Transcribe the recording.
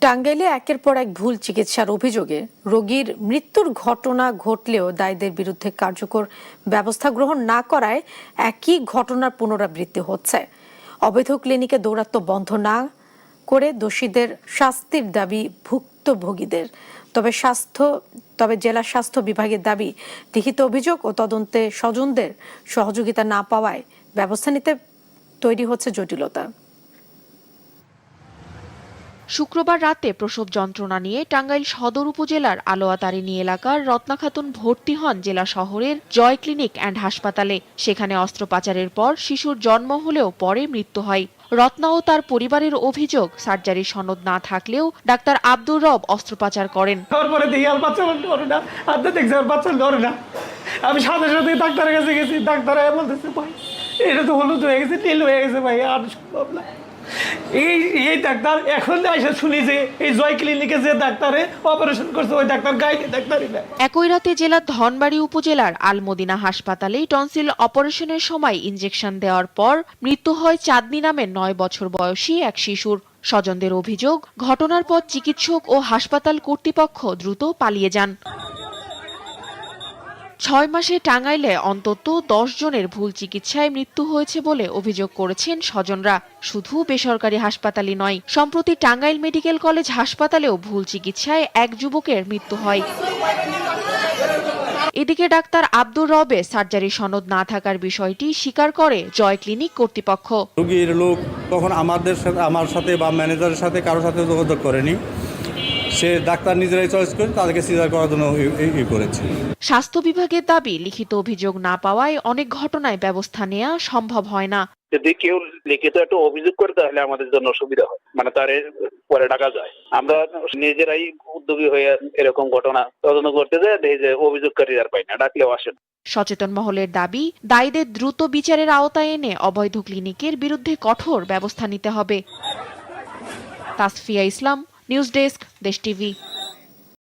টাঙ্গাইলে একের পর এক ভুল চিকিৎসার অভিযোগে রোগীর মৃত্যুর ঘটনা ঘটলেও দায়ীদের বিরুদ্ধে কার্যকর ব্যবস্থা গ্রহণ না করায় একই ঘটনার পুনরাবৃত্তি হচ্ছে। অবৈধ ক্লিনিকে দৌরাত্ম্য বন্ধ না করে দোষীদের শাস্তির দাবি ভুক্তভোগীদের। তবে জেলা স্বাস্থ্য বিভাগের দাবি, লিখিত অভিযোগ ও তদন্তে স্বজনদের সহযোগিতা না পাওয়ায় ব্যবস্থা নিতে তৈরি হচ্ছে জটিলতা। শুক্রবার রাতে প্রসব যন্ত্রণা নিয়ে টাঙ্গাইল সদর উপজেলার আলোয়াতারিনী এলাকার রত্না খাতুন ভর্তি হন জেলা শহরের জয় ক্লিনিক অ্যান্ড হাসপাতালে। সেখানে অস্ত্রোপচারের পর শিশুর জন্ম হলেও পরে মৃত্যু হয়। রত্না ও তার পরিবারের অভিযোগ, সার্জারির সনদ না থাকলেও ডাক্তার আব্দুর রব অস্ত্রোপচার করেন। আমি সাথে সাথে ডাক্তারের কাছে গেছি, ডাক্তার বলতেছে ভাই এটা তো হলুদ হয়ে গেছে, নীল হয়ে গেছে ভাই, আর সম্ভব না। এই ডাক্তার এখন এসে শুনি যে এই জয় ক্লিনিকে যে ডাক্তারে অপারেশন করছে ওই ডাক্তার গাইনি ডাক্তারই না। একই রাতে জেলার ধনবাড়ী উপজেলার আলমদিনা হাসপাতালে টনসিল অপারেশনের সময় ইনজেকশন দেওয়ার পর মৃত্যু হয় চাঁদনি নামের 9 বছর বয়সী এক শিশুর। স্বজনদের অভিযোগ, ঘটনার পর চিকিৎসক ও হাসপাতাল কর্তৃপক্ষ দ্রুত পালিয়ে যান। 6 মাসে টাঙ্গাইলে অন্তত 10 জনের ভুল চিকিৎসায় মৃত্যু হয়েছে বলে অভিযোগ করেছেন স্বজনরা। শুধু বেসরকারি হাসপাতালই নয়, সম্প্রতি টাঙ্গাইল মেডিকেল কলেজ হাসপাতালেও ভুল চিকিৎসায় এক যুবকের মৃত্যু হয়। এদিকে ডাক্তার আব্দুর রবে সার্জারি সনদ না থাকার বিষয়টি স্বীকার করে জয় ক্লিনিক কর্তৃপক্ষ। রোগীর লোক তখন আমার সাথে বা ম্যানেজারের সাথে কারোর সাথে যোগাযোগ করেনি, সে ডাক্তার নিজেরাই চয়েস করে তাদেরকে সিজার করার জন্য করেছে। স্বাস্থ্য বিভাগের দাবি, লিখিত অভিযোগ না পাওয়ায় অনেক ঘটনায় ব্যবস্থা নেওয়া সম্ভব হয় না। যদি কেউ লিখিত একটা অভিযোগ করে তাহলে আমাদের জন্য সুবিধা হয়, মানে তার পরে ডাকা যায়। আমরা নিজেরাই উদ্যোগী হয়ে এরকম ঘটনা তদন্ত করতে যাই, দেখি যে অভিযোগকারী আর পাই না, ডাকলেও আসেন। সচেতন মহলের দাবি, দায়ীদের দ্রুত বিচারের আওতায় এনে অবৈধ ক্লিনিকের বিরুদ্ধে কঠোর ব্যবস্থা নিতে হবে। তাসফিয়া ইসলাম, নিউজ ডেস্ক, দেশ টিভি।